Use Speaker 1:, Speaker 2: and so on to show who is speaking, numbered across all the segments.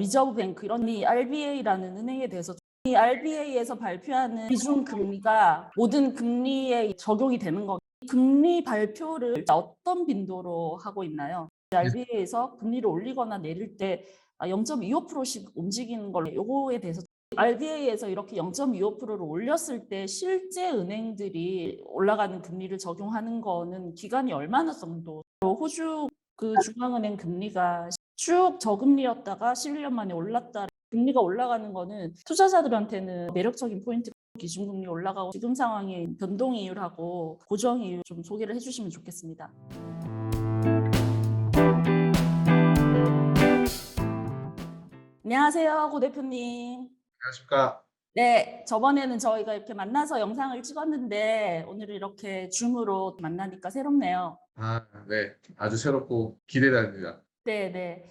Speaker 1: 리저브 뱅크 이런 이 RBA라는 은행에 대해서 이 RBA에서 발표하는 기준 금리가 모든 금리에 적용이 되는 거. 금리 발표를 어떤 빈도로 하고 있나요? RBA에서 금리를 올리거나 내릴 때 0.25%씩 움직이는 걸로 요거에 대해서 RBA에서 이렇게 0.25%를 올렸을 때 실제 은행들이 올라가는 금리를 적용하는 거는 기간이 얼마나 정도? 호주 그 중앙은행 금리가 쭉 저금리였다가 11년 만에 올랐다. 금리가 올라가는 거는 투자자들한테는 매력적인 포인트. 기준금리 올라가고 지금 상황의 변동 이율하고 고정 이율 좀 소개를 해주시면 좋겠습니다. 안녕하세요, 고 대표님.
Speaker 2: 안녕하십니까.
Speaker 1: 네, 저번에는 저희가 이렇게 만나서 영상을 찍었는데 오늘 이렇게 줌으로 만나니까 새롭네요.
Speaker 2: 네. 아주 새롭고 기대됩니다.
Speaker 1: 네.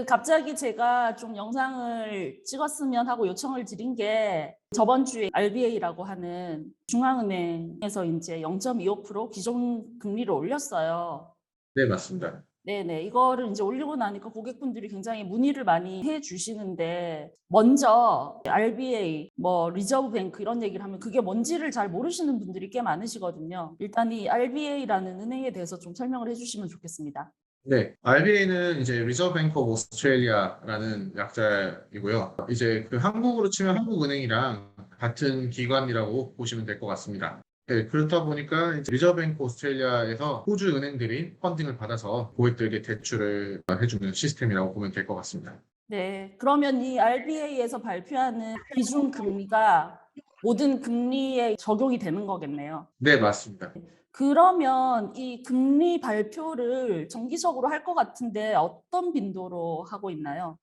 Speaker 1: 갑자기 제가 좀 영상을 찍었으면 하고 요청을 드린 게 저번 주에 RBA라고 하는 중앙은행에서 이제 0.25% 기존 금리를 올렸어요.
Speaker 2: 네, 맞습니다.
Speaker 1: 네네. 이거를 이제 올리고 나니까 고객분들이 굉장히 문의를 많이 해 주시는데 먼저 RBA, 리저브 뱅크 이런 얘기를 하면 그게 뭔지를 잘 모르시는 분들이 꽤 많으시거든요. 일단 이 RBA라는 은행에 대해서 좀 설명을 해 주시면 좋겠습니다.
Speaker 2: 네, RBA는 이제 Reserve Bank of Australia라는 약자이고요. 이제 그 한국으로 치면 한국은행이랑 같은 기관이라고 보시면 될 것 같습니다. 네, 그렇다 보니까 이제 리저브 뱅크 오스트레일리아에서 호주 은행들이 펀딩을 받아서 고객들에게 대출을 해주는 시스템이라고 보면 될 것 같습니다.
Speaker 1: 네. 그러면 이 RBA에서 발표하는 기준 금리가 모든 금리에 적용이 되는 거겠네요.
Speaker 2: 네, 맞습니다.
Speaker 1: 그러면 이 금리 발표를 정기적으로 할 것 같은데 어떤 빈도로 하고 있나요?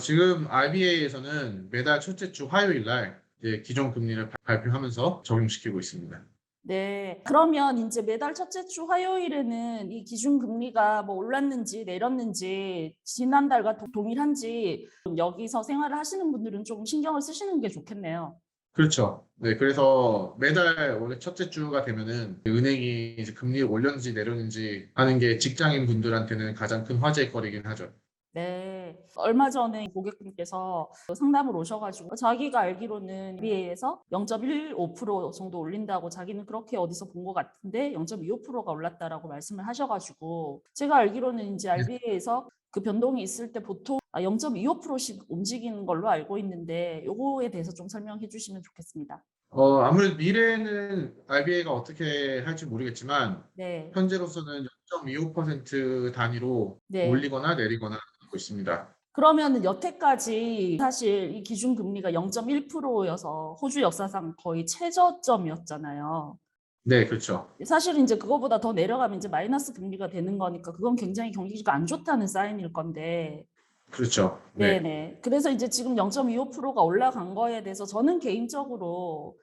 Speaker 2: 지금 RBA에서는 매달 첫째 주 화요일 날 이제 기존 금리를 발표하면서 적용시키고 있습니다.
Speaker 1: 네. 그러면 이제 매달 첫째 주 화요일에는 이 기준 금리가 올랐는지 내렸는지 지난달과 동일한지 여기서 생활을 하시는 분들은 좀 신경을 쓰시는 게 좋겠네요.
Speaker 2: 그렇죠. 네, 그래서 매달 원래 첫째 주가 되면은 은행이 이제 금리를 올렸는지 내렸는지 하는 게 직장인 분들한테는 가장 큰 화제거리긴 하죠.
Speaker 1: 네. 얼마 전에 고객분께서 상담을 오셔가지고 자기가 알기로는 BA에서 0.15% 정도 올린다고 자기는 그렇게 어디서 본 것 같은데 0.25%가 올랐다라고 말씀을 하셔가지고 제가 알기로는 이제 RBA에서 그 변동이 있을 때 보통 0.25%씩 움직이는 걸로 알고 있는데 요거에 대해서 좀 설명해 주시면 좋겠습니다.
Speaker 2: 아무래도 미래는 RBA가 어떻게 할지 모르겠지만
Speaker 1: 네.
Speaker 2: 현재로서는 0.25% 단위로
Speaker 1: 네.
Speaker 2: 올리거나 내리거나 하고 있습니다.
Speaker 1: 그러면은 여태까지 사실 이 기준금리가 0.1%여서 호주 역사상 거의 최저점이었잖아요.
Speaker 2: 네, 그렇죠.
Speaker 1: 사실 이제 그거보다 더 내려가면 이제 마이너스 금리가 되는 거니까 그건 굉장히 경기가 안 좋다는 사인일 건데.
Speaker 2: 그렇죠. 네.
Speaker 1: 네네. 그래서 이제 지금 0.25%가 올라간 거에 대해서 저는 개인적으로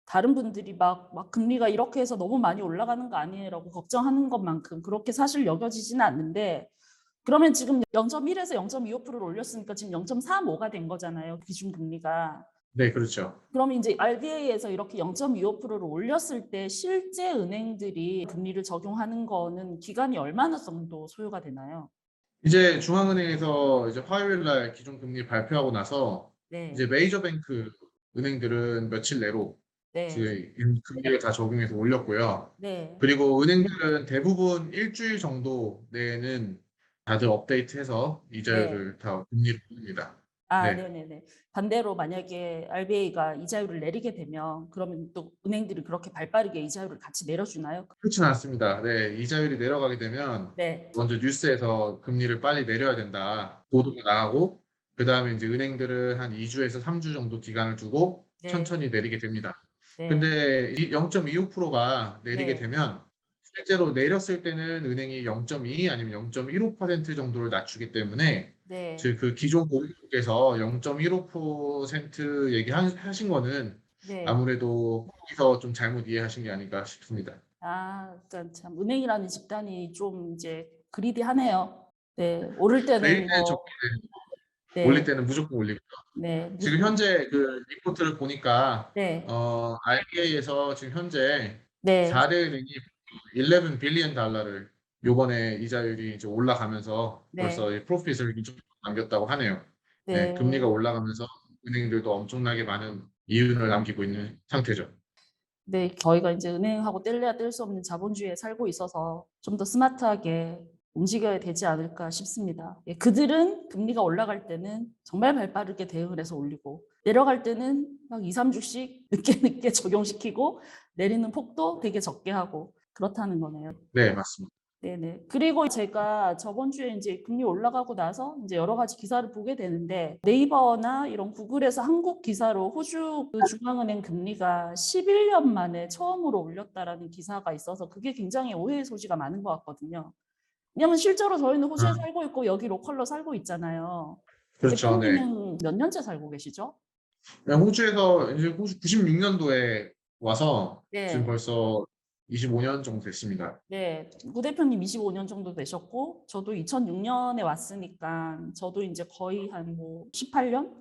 Speaker 1: 다른 분들이 막 금리가 이렇게 해서 너무 많이 올라가는 거 아니에요라고 걱정하는 것만큼 그렇게 사실 여겨지지는 않는데 그러면 지금 0.1에서 0.25%를 올렸으니까 지금 0.35가 된 거잖아요. 기준금리가.
Speaker 2: 네, 그렇죠.
Speaker 1: 그러면 이제 RBA에서 이렇게 0.25%를 올렸을 때 실제 은행들이 금리를 적용하는 거는 기간이 얼마나 정도 소요가 되나요?
Speaker 2: 이제 중앙은행에서 이제 화요일 날 기존 금리 발표하고 나서 이제
Speaker 1: 네.
Speaker 2: 메이저 뱅크 은행들은 며칠 내로
Speaker 1: 네.
Speaker 2: 지금 금리를 다 적용해서 올렸고요.
Speaker 1: 네.
Speaker 2: 그리고 은행들은 대부분 일주일 정도 내에는 다들 업데이트해서
Speaker 1: 네.
Speaker 2: 이자율을 다 금리를 올립니다.
Speaker 1: 아,
Speaker 2: 네.
Speaker 1: 네네네. 반대로 만약에 RBA가 이자율을 내리게 되면 그러면 또 은행들이 그렇게 발빠르게 이자율을 같이 내려주나요?
Speaker 2: 그렇지는 않습니다. 네, 이자율이 내려가게 되면
Speaker 1: 네.
Speaker 2: 먼저 뉴스에서 금리를 빨리 내려야 된다 보도가 나가고 그다음에 이제 은행들은 한 2주에서 3주 정도 기간을 두고
Speaker 1: 네.
Speaker 2: 천천히 내리게 됩니다.
Speaker 1: 네.
Speaker 2: 근데 이 0.25%가 내리게
Speaker 1: 네.
Speaker 2: 되면 실제로 내렸을 때는 은행이 0.2 아니면 0.15% 정도를 낮추기 때문에
Speaker 1: 네.
Speaker 2: 즉 그 기존 고객께서 0.15% 얘기하신 거는
Speaker 1: 네.
Speaker 2: 아무래도 거기서 좀 잘못 이해하신 게 아닌가 싶습니다.
Speaker 1: 아, 그러니까 참 은행이라는 집단이 좀 이제 그리디하네요. 네. 오를
Speaker 2: 내릴
Speaker 1: 때는
Speaker 2: 때는 적게 내리고 올릴
Speaker 1: 네.
Speaker 2: 때는 무조건 올리고요.
Speaker 1: 네.
Speaker 2: 지금 현재 그 리포트를 보니까
Speaker 1: 네.
Speaker 2: RBA에서 지금 현재
Speaker 1: 네.
Speaker 2: 4대 은행이 11 빌리언 달러를 요번에 이자율이 이제 올라가면서 벌써
Speaker 1: 네.
Speaker 2: 이 프로핏을 이쪽 남겼다고 하네요. 네,
Speaker 1: 네.
Speaker 2: 금리가 올라가면서 은행들도 엄청나게 많은 이윤을 남기고 있는 상태죠.
Speaker 1: 네, 저희가 이제 은행하고 뗄래야 뗄 수 없는 자본주의에 살고 있어서 좀 더 스마트하게 움직여야 되지 않을까 싶습니다. 예, 그들은 금리가 올라갈 때는 정말 발빠르게 대응을 해서 올리고 내려갈 때는 막 2, 3주씩 늦게 늦게 적용시키고 내리는 폭도 되게 적게 하고 그렇다는 거네요.
Speaker 2: 네, 맞습니다.
Speaker 1: 네네. 그리고 제가 저번 주에 이제 금리 올라가고 나서 이제 여러 가지 기사를 보게 되는데 네이버나 이런 구글에서 한국 기사로 호주 그 중앙은행 금리가 11년 만에 처음으로 올렸다라는 기사가 있어서 그게 굉장히 오해의 소지가 많은 것 같거든요. 왜냐면 실제로 저희는 호주에
Speaker 2: 아,
Speaker 1: 살고 있고 여기 로컬로 살고 있잖아요.
Speaker 2: 그렇죠. 네.
Speaker 1: 대표님은 몇 년째 살고 계시죠?
Speaker 2: 호주에서 이제 호주 96년도에 와서 지금
Speaker 1: 네.
Speaker 2: 벌써 25년 정도 됐습니다.
Speaker 1: 네, 구 대표님 25년 정도 되셨고, 저도 2006년에 왔으니까, 저도 이제 거의 한 뭐 18년?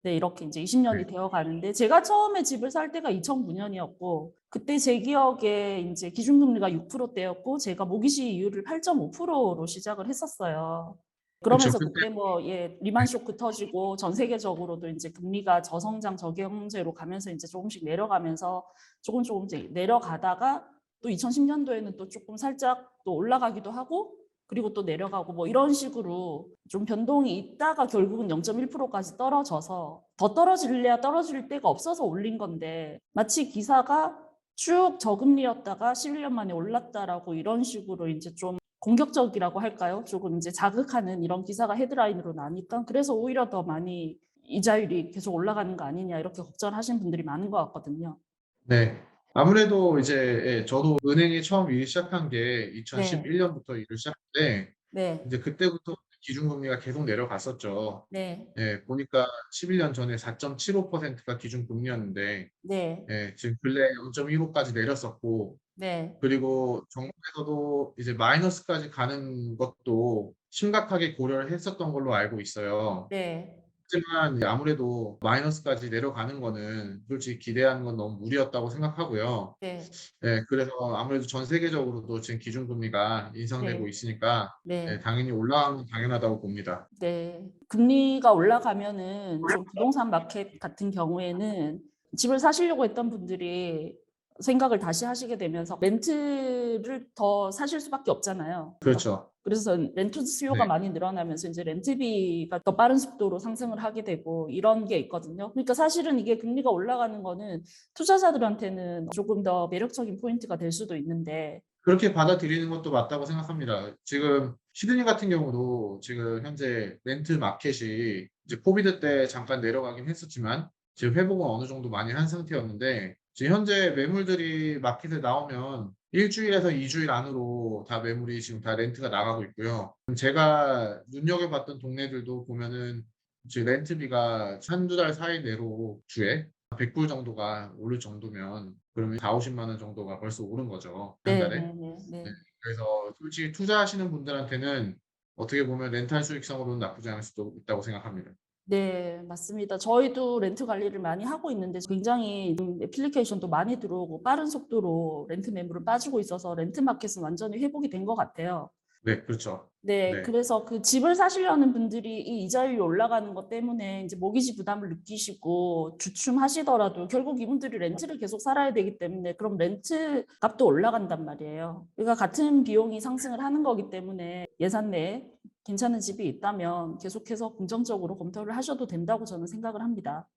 Speaker 1: 네, 이렇게 이제 20년이
Speaker 2: 네.
Speaker 1: 되어 가는데, 제가 처음에 집을 살 때가 2009년이었고, 그때 제 기억에 이제 기준금리가 6%대였고, 제가 모기지 이율을 8.5%로 시작을 했었어요.
Speaker 2: 그렇죠.
Speaker 1: 그러면서
Speaker 2: 그때
Speaker 1: 그때 뭐, 예, 리만 쇼크 터지고, 전 세계적으로도 이제 금리가 저성장, 저경제로 가면서 이제 조금씩 내려가면서 조금 이제 내려가다가 또 2010년도에는 또 조금 살짝 또 올라가기도 하고 그리고 또 내려가고 뭐 이런 식으로 좀 변동이 있다가 결국은 0.1%까지 떨어져서 더 떨어질래야 떨어질 데가 없어서 올린 건데 마치 기사가 쭉 저금리였다가 11년 만에 올랐다라고 이런 식으로 이제 좀 공격적이라고 할까요? 조금 이제 자극하는 이런 기사가 헤드라인으로 나니까 그래서 오히려 더 많이 이자율이 계속 올라가는 거 아니냐 이렇게 걱정하시는 분들이 많은 것 같거든요.
Speaker 2: 네. 아무래도 이제 예, 저도 은행에 처음 일 시작한 게
Speaker 1: 네,
Speaker 2: 2011년부터 일을 시작했는데
Speaker 1: 네,
Speaker 2: 이제 그때부터 기준금리가 계속 내려갔었죠.
Speaker 1: 네,
Speaker 2: 예, 보니까 11년 전에 4.75%가 기준금리였는데
Speaker 1: 네.
Speaker 2: 예, 지금 근래 0.15까지 내렸었고
Speaker 1: 네,
Speaker 2: 그리고 정부에서도 이제 마이너스까지 가는 것도 심각하게 고려를 했었던 걸로 알고 있어요.
Speaker 1: 네,
Speaker 2: 하지만 아무래도 마이너스까지 내려가는 거는 솔직히 기대하는 건 너무 무리였다고 생각하고요.
Speaker 1: 네,
Speaker 2: 네, 그래서 아무래도 전 세계적으로도 지금 기준금리가 인상되고
Speaker 1: 네,
Speaker 2: 있으니까 네,
Speaker 1: 네,
Speaker 2: 당연히 올라가는 건 당연하다고 봅니다.
Speaker 1: 네. 금리가 올라가면은 좀 부동산 마켓 같은 경우에는 집을 사시려고 했던 분들이 생각을 다시 하시게 되면서 렌트를 더 사실 수밖에 없잖아요.
Speaker 2: 그렇죠.
Speaker 1: 그래서 렌트 수요가
Speaker 2: 네,
Speaker 1: 많이 늘어나면서 이제 렌트비가 더 빠른 속도로 상승을 하게 되고 이런 게 있거든요. 그러니까 사실은 이게 금리가 올라가는 거는 투자자들한테는 조금 더 매력적인 포인트가 될 수도 있는데
Speaker 2: 그렇게 받아들이는 것도 맞다고 생각합니다. 지금 시드니 같은 경우도 지금 현재 렌트 마켓이 이제 코비드 때 잠깐 내려가긴 했었지만 지금 회복은 어느 정도 많이 한 상태였는데 지금 현재 매물들이 마켓에 나오면 일주일에서 2주일 안으로 다 매물이 지금 다 렌트가 나가고 있고요. 제가 눈여겨봤던 동네들도 보면은 지금 렌트비가 한두 달 사이 내로 주에 100불 정도가 오를 정도면 그러면 4, 50만 원 정도가 벌써 오른 거죠. 한
Speaker 1: 네,
Speaker 2: 달에.
Speaker 1: 네, 네,
Speaker 2: 네.
Speaker 1: 네.
Speaker 2: 그래서 솔직히 투자하시는 분들한테는 어떻게 보면 렌탈 수익성으로는 나쁘지 않을 수도 있다고 생각합니다.
Speaker 1: 네, 맞습니다. 저희도 렌트 관리를 많이 하고 있는데 굉장히 애플리케이션도 많이 들어오고 빠른 속도로 렌트 매물은 빠지고 있어서 렌트 마켓은 완전히 회복이 된 것 같아요.
Speaker 2: 네, 그렇죠.
Speaker 1: 네,
Speaker 2: 네.
Speaker 1: 그래서 그 집을 사시려는 분들이 이 이자율이 올라가는 것 때문에 이제 모기지 부담을 느끼시고 주춤하시더라도 결국 이분들이 렌트를 계속 살아야 되기 때문에 그럼 렌트 값도 올라간단 말이에요. 그러니까 같은 비용이 상승을 하는 거기 때문에 예산 내에 괜찮은 집이 있다면 계속해서 긍정적으로 검토를 하셔도 된다고 저는 생각을 합니다.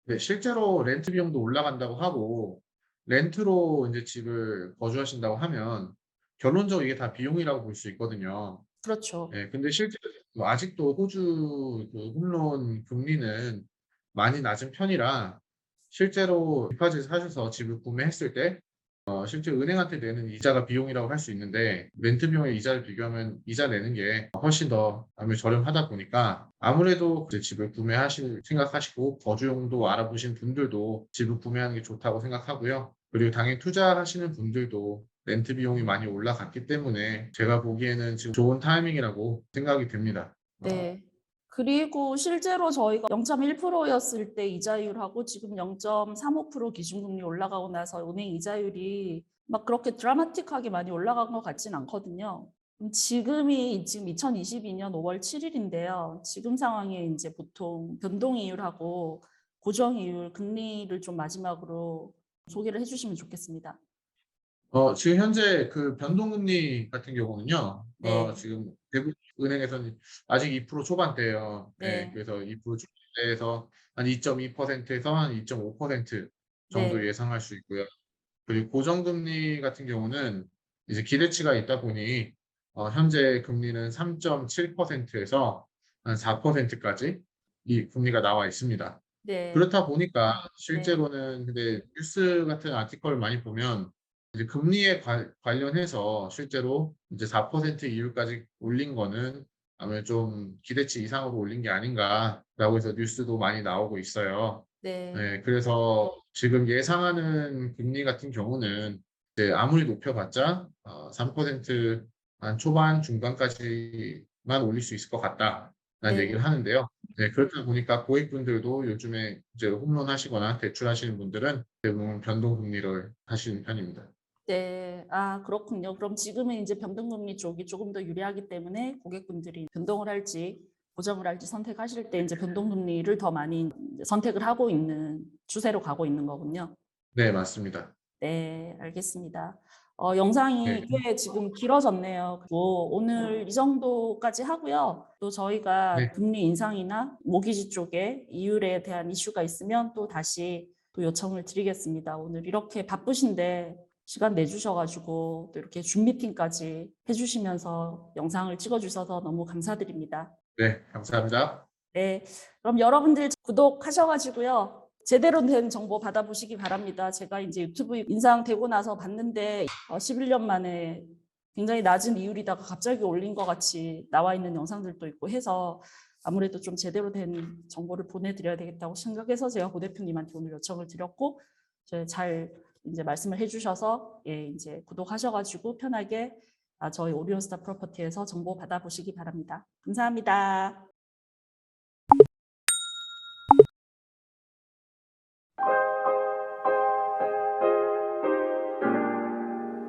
Speaker 2: 네, 실제로 렌트 비용도 올라간다고 하고 렌트로 이제 집을 거주하신다고 하면 결론적으로 이게 다 비용이라고 볼 수 있거든요.
Speaker 1: 그렇죠.
Speaker 2: 네, 근데 실제로 아직도 호주 그 홈런 금리는 많이 낮은 편이라 실제로 디파짓 하셔서 집을 구매했을 때 실제 은행한테 내는 이자가 비용이라고 할 수 있는데 렌트 비용의 이자를 비교하면 이자 내는 게 훨씬 더 아무래도 저렴하다 보니까 아무래도 이제 집을 구매하실 생각하시고 거주용도 알아보신 분들도 집을 구매하는 게 좋다고 생각하고요. 그리고 당연히 투자하시는 분들도 렌트 비용이 많이 올라갔기 때문에 제가 보기에는 지금 좋은 타이밍이라고 생각이 됩니다.
Speaker 1: 네. 그리고 실제로 저희가 0.1%였을 때 이자율하고 지금 0.35% 기준금리 올라가고 나서 은행 이자율이 막 그렇게 드라마틱하게 많이 올라간 것 같진 않거든요. 지금이 지금 2022년 5월 7일인데요. 지금 상황에 이제 보통 변동이율하고 고정이율 금리를 좀 마지막으로 소개를 해주시면 좋겠습니다.
Speaker 2: 지금 현재 그 변동금리 같은 경우는요,
Speaker 1: 네,
Speaker 2: 지금 대부분 은행에서는 아직 2% 초반대예요. 네,
Speaker 1: 네,
Speaker 2: 그래서 2% 초반대에서 한 2.2%에서 한 2.5% 정도
Speaker 1: 네,
Speaker 2: 예상할 수 있고요. 그리고 고정금리 같은 경우는 이제 기대치가 있다 보니 현재 금리는 3.7%에서 한 4%까지 이 금리가 나와 있습니다.
Speaker 1: 네,
Speaker 2: 그렇다 보니까
Speaker 1: 네,
Speaker 2: 실제로는 근데 뉴스 같은 아티클 많이 보면 이제 금리에 관련해서 실제로 이제 4% 이율까지 올린 거는 아무래도 좀 기대치 이상으로 올린 게 아닌가라고 해서 뉴스도 많이 나오고 있어요.
Speaker 1: 네,
Speaker 2: 네, 그래서 지금 예상하는 금리 같은 경우는 이제 아무리 높여봤자 3%한 초반 중반까지만 올릴 수 있을 것 같다라는
Speaker 1: 네,
Speaker 2: 얘기를 하는데요. 네, 그렇다 보니까 고액분들도 요즘에 이제 홈런 하시거나 대출하시는 분들은 대부분 변동금리를 하시는 편입니다.
Speaker 1: 네. 아, 그렇군요. 그럼 지금은 이제 변동금리 쪽이 조금 더 유리하기 때문에 고객분들이 변동을 할지 고정을 할지 선택하실 때 이제 변동금리를 더 많이 이제 선택을 하고 있는 추세로 가고 있는 거군요.
Speaker 2: 네, 맞습니다.
Speaker 1: 네, 알겠습니다.
Speaker 2: 네,
Speaker 1: 영상이 꽤 지금 길어졌네요. 그리고 오늘 이 정도까지 하고요. 또 저희가
Speaker 2: 네,
Speaker 1: 금리 인상이나 모기지 쪽에 이율에 대한 이슈가 있으면 또 다시 또 요청을 드리겠습니다. 오늘 이렇게 바쁘신데 시간 내주셔가지고 또 이렇게 줌 미팅까지 해주시면서 영상을 찍어주셔서 너무 감사드립니다.
Speaker 2: 네, 감사합니다.
Speaker 1: 네, 그럼 여러분들 구독하셔가지고요. 제대로 된 정보 받아보시기 바랍니다. 제가 이제 유튜브 인상되고 나서 봤는데 11년 만에 굉장히 낮은 이율이다가 갑자기 올린 것 같이 나와 있는 영상들도 있고 해서 아무래도 좀 제대로 된 정보를 보내드려야 되겠다고 생각해서 제가 고 대표님한테 오늘 요청을 드렸고 잘 이제 말씀을 해주셔서 예, 이제 구독하셔가지고 편하게 저희 오리온스타 프로퍼티에서 정보 받아보시기 바랍니다. 감사합니다.